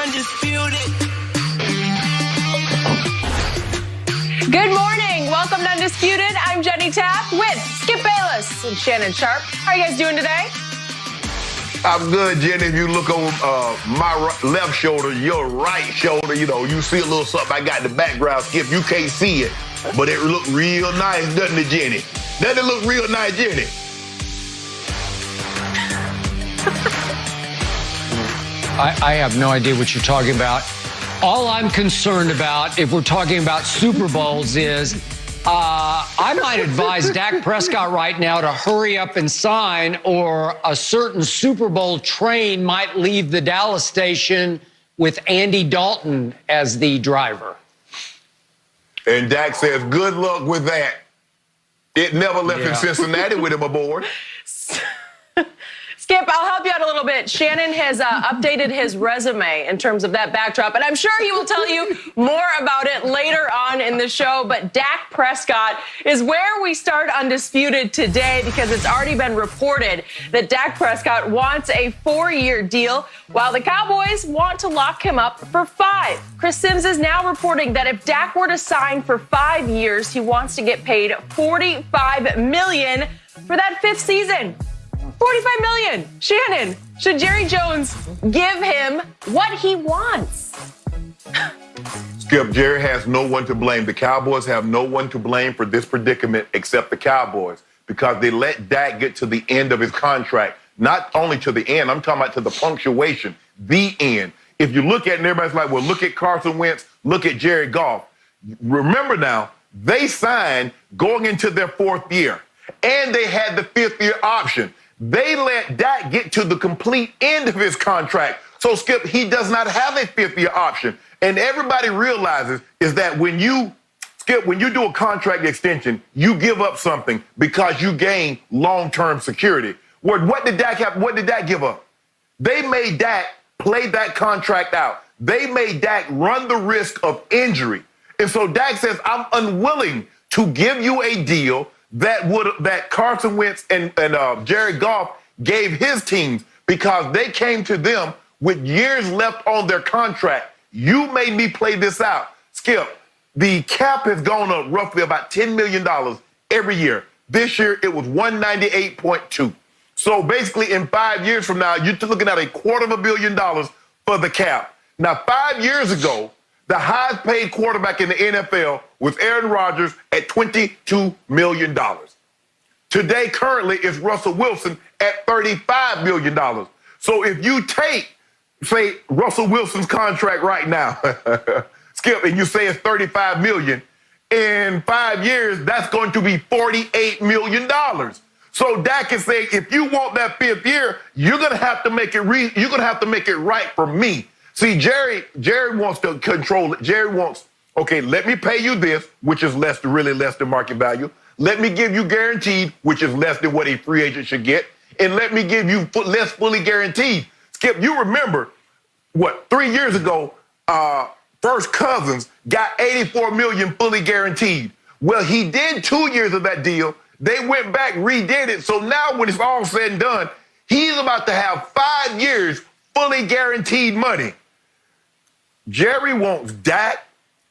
Undisputed. Good morning. Welcome to Undisputed. I'm Jenny Tapp with Skip Bayless and Shannon Sharp. How are you guys doing today? I'm good, Jenny. If you look on my left shoulder, your right shoulder, you see a little something I got in the background, Skip. You can't see it, but it look real nice, doesn't it, Jenny? Doesn't it look real nice, Jenny? I have no idea what you're talking about. All I'm concerned about, if we're talking about Super Bowls, is I might advise Dak Prescott right now to hurry up and sign, or a certain Super Bowl train might leave the Dallas station with Andy Dalton as the driver. And Dak says, good luck with that. It never left in Cincinnati with him aboard. Skip, I'll help you out a little bit. Shannon has updated his resume in terms of that backdrop, and I'm sure he will tell you more about it later on in the show. But Dak Prescott is where we start Undisputed today, because it's already been reported that Dak Prescott wants a 4-year deal, while the Cowboys want to lock him up for 5. Chris Sims is now reporting that if Dak were to sign for 5 years, he wants to get paid $45 million for that 5th season. $45 million. Shannon, should Jerry Jones give him what he wants? Skip, Jerry has no one to blame. The Cowboys have no one to blame for this predicament except the Cowboys, because they let Dak get to the end of his contract. Not only to the end, I'm talking about to the punctuation, the end. If you look at it and everybody's like, well, look at Carson Wentz, look at Jared Goff. Remember now, they signed going into their 4th year, and they had the 5th year option. They let Dak get to the complete end of his contract. So, Skip, he does not have a 5th year option. And everybody realizes is that when you do a contract extension, you give up something because you gain long-term security. What did Dak have? What did Dak give up? They made Dak play that contract out. They made Dak run the risk of injury. And so Dak says, I'm unwilling to give you a deal that Carson Wentz and Jared Goff gave his teams, because they came to them with years left on their contract. You made me play this out. Skip, the cap has gone up roughly about $10 million every year. This year, it was $198.2. So basically, in 5 years from now, you're looking at $250 million for the cap. Now, 5 years ago, the highest paid quarterback in the NFL was Aaron Rodgers at $22 million. Today, currently, it's Russell Wilson at $35 million. So if you take, say, Russell Wilson's contract right now, Skip, and you say it's $35 million, in 5 years, that's going to be $48 million. So Dak is saying, if you want that 5th year, you're going to have to make it you're going to have to make it right for me. See, Jerry wants to control it. Jerry wants, okay, let me pay you this, which is really less than market value. Let me give you guaranteed, which is less than what a free agent should get. And let me give you less fully guaranteed. Skip, you remember, 3 years ago, First Cousins got $84 million fully guaranteed. Well, he did 2 years of that deal. They went back, redid it. So now when it's all said and done, he's about to have 5 years fully guaranteed money. Jerry wants Dak,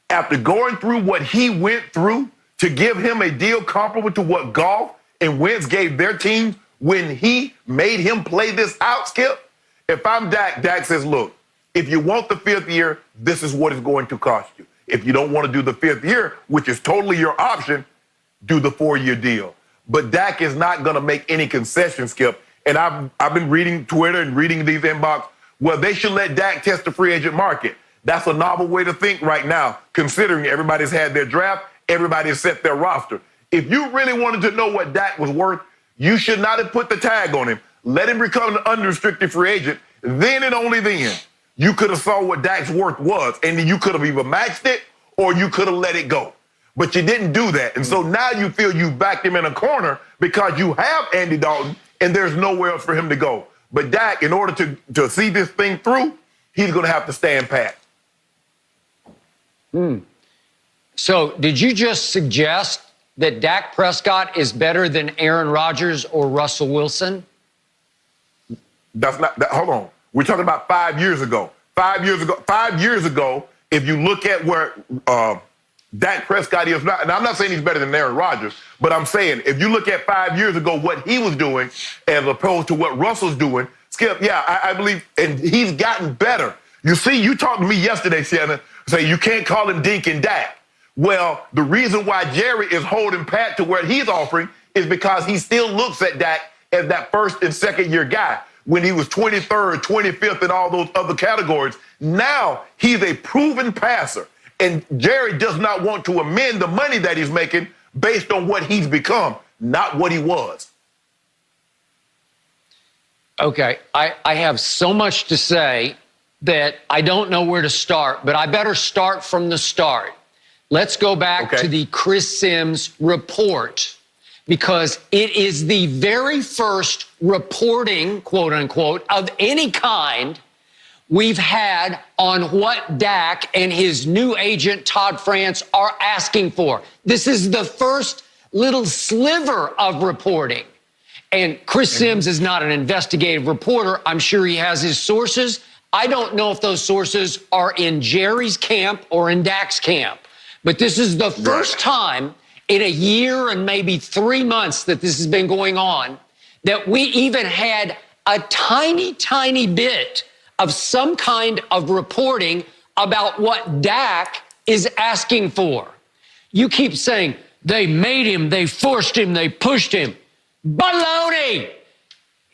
after going through what he went through, to give him a deal comparable to what Goff and Wentz gave their teams when he made him play this out, Skip. If I'm Dak, Dak says, look, if you want the 5th year, this is what it's going to cost you. If you don't want to do the 5th year, which is totally your option, do the 4-year deal. But Dak is not going to make any concessions, Skip. And I've been reading Twitter and reading these inbox. Well, they should let Dak test the free agent market. That's a novel way to think right now, considering everybody's had their draft, everybody's set their roster. If you really wanted to know what Dak was worth, you should not have put the tag on him. Let him become an unrestricted free agent. Then and only then, you could have saw what Dak's worth was, and then you could have either matched it or you could have let it go. But you didn't do that. And so now you feel you backed him in a corner because you have Andy Dalton and there's nowhere else for him to go. But Dak, in order to see this thing through, he's going to have to stand pat. So did you just suggest that Dak Prescott is better than Aaron Rodgers or Russell Wilson? Hold on. We're talking about 5 years ago. 5 years ago, if you look at where Dak Prescott is now, and I'm not saying he's better than Aaron Rodgers, but I'm saying if you look at 5 years ago what he was doing as opposed to what Russell's doing, Skip, yeah, I believe, and he's gotten better. You see, you talked to me yesterday, Shannon, say you can't call him Dink and Dak. Well, the reason why Jerry is holding pat to where he's offering is because he still looks at Dak as that first and second year guy when he was 23rd, 25th, and all those other categories. Now he's a proven passer, and Jerry does not want to amend the money that he's making based on what he's become, not what he was. Okay, I have so much to say that I don't know where to start, but I better start from the start. Let's go back to the Chris Sims report, because it is the very first reporting, quote unquote, of any kind we've had on what Dak and his new agent, Todd France, are asking for. This is the first little sliver of reporting. And Chris Sims is not an investigative reporter. I'm sure he has his sources. I don't know if those sources are in Jerry's camp or in Dak's camp. But this is the first time in a year and maybe 3 months that this has been going on that we even had a tiny, tiny bit of some kind of reporting about what Dak is asking for. You keep saying, they made him, they forced him, they pushed him. Baloney!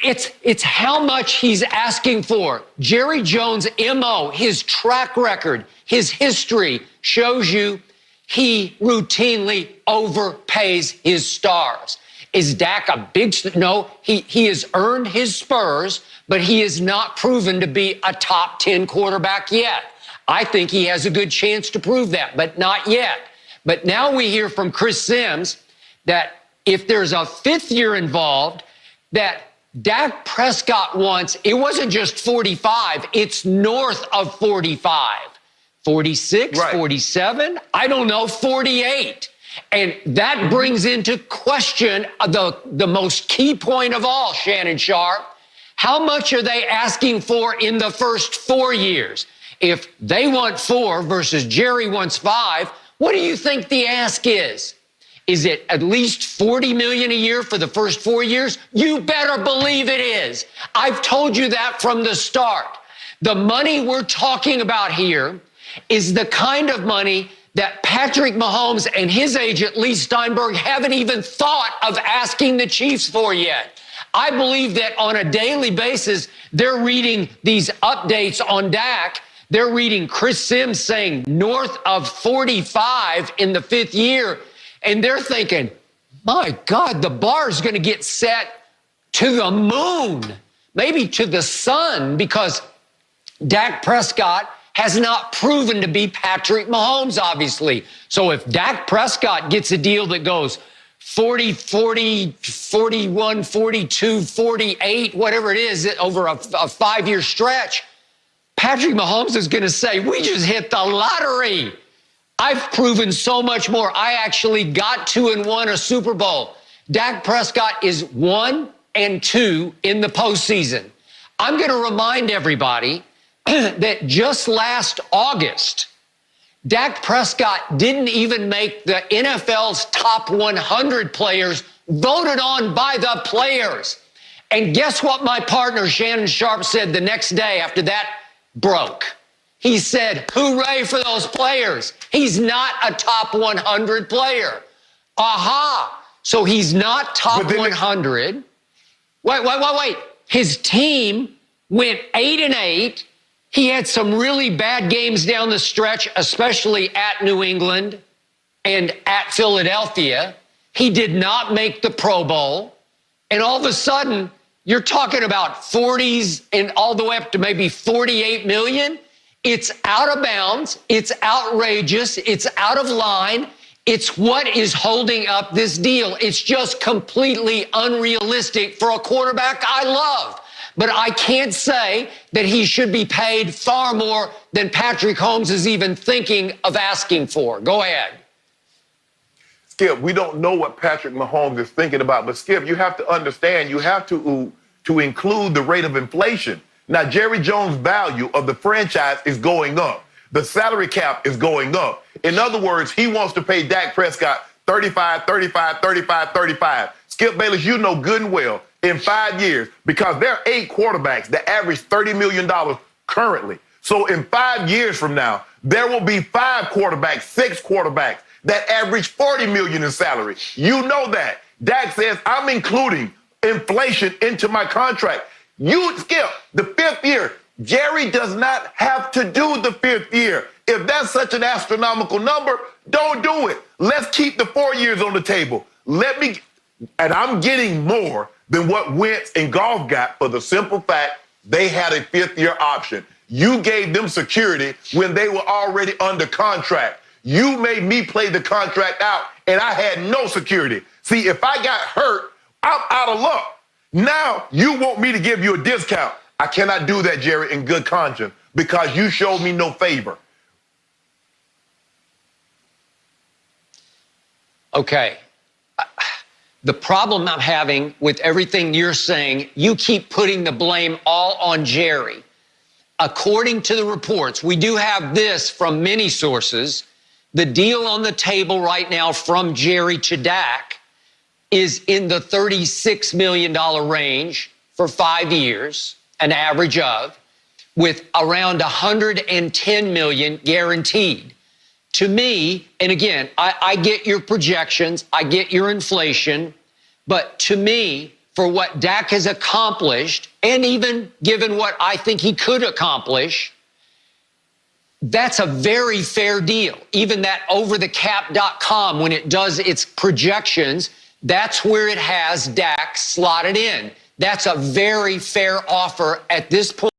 It's how much he's asking for. Jerry Jones' MO, his track record, his history shows you he routinely overpays his stars. Is Dak a big... No, he has earned his spurs, but he is not proven to be a top 10 quarterback yet. I think he has a good chance to prove that, but not yet. But now we hear from Chris Sims that if there's a fifth year involved, that Dak Prescott wants, it wasn't just 45, it's north of 45. 46, 47, I don't know, 48. And that brings into question the most key point of all, Shannon Sharp. How much are they asking for in the first 4 years? If they want 4 versus Jerry wants 5, what do you think the ask is? Is it at least $40 million a year for the first 4 years? You better believe it is. I've told you that from the start. The money we're talking about here is the kind of money that Patrick Mahomes and his agent, Lee Steinberg, haven't even thought of asking the Chiefs for yet. I believe that on a daily basis, they're reading these updates on Dak. They're reading Chris Sims saying north of 45 in the 5th year. And they're thinking, my God, the bar is going to get set to the moon, maybe to the sun, because Dak Prescott has not proven to be Patrick Mahomes, obviously. So if Dak Prescott gets a deal that goes 40, 40, 41, 42, 48, whatever it is, over a 5-year stretch, Patrick Mahomes is going to say, we just hit the lottery. I've proven so much more. I actually got to and won a Super Bowl. Dak Prescott is 1 and 2 in the postseason. I'm going to remind everybody that just last August, Dak Prescott didn't even make the NFL's top 100 players voted on by the players. And guess what my partner Shannon Sharp said the next day after that broke? He said, hooray for those players. He's not a top 100 player. Aha. So he's not top 100. Wait. His team went 8-8. He had some really bad games down the stretch, especially at New England and at Philadelphia. He did not make the Pro Bowl. And all of a sudden, you're talking about 40s and all the way up to maybe 48 million. It's out of bounds. It's outrageous. It's out of line. It's what is holding up this deal. It's just completely unrealistic for a quarterback I love. But I can't say that he should be paid far more than Patrick Mahomes is even thinking of asking for. Go ahead. Skip, we don't know what Patrick Mahomes is thinking about, but Skip, you have to understand, you have to include the rate of inflation. Now, Jerry Jones' value of the franchise is going up. The salary cap is going up. In other words, he wants to pay Dak Prescott 35, 35, 35, 35. Skip Bayless, you know good and well, in 5 years, because there are 8 quarterbacks that average $30 million currently. So in 5 years from now, there will be 5 quarterbacks, 6 quarterbacks that average $40 million in salary. You know that. Dak says, I'm including inflation into my contract. You, Skip, the 5th year, Jerry does not have to do the 5th year. If that's such an astronomical number, don't do it. Let's keep the 4 years on the table. And I'm getting more than what Wentz and Goff got for the simple fact they had a 5th year option. You gave them security when they were already under contract. You made me play the contract out, and I had no security. See, if I got hurt, I'm out of luck. Now you want me to give you a discount. I cannot do that, Jerry, in good conscience, because you showed me no favor. Okay. The problem I'm having with everything you're saying, you keep putting the blame all on Jerry. According to the reports, we do have this from many sources. The deal on the table right now from Jerry to Dak is in the $36 million range for 5 years, an average of, with around $110 million guaranteed. To me, and again, I get your projections, I get your inflation, but to me, for what Dak has accomplished, and even given what I think he could accomplish, that's a very fair deal. Even that overthecap.com, when it does its projections, that's where it has Dak slotted in. That's a very fair offer at this point.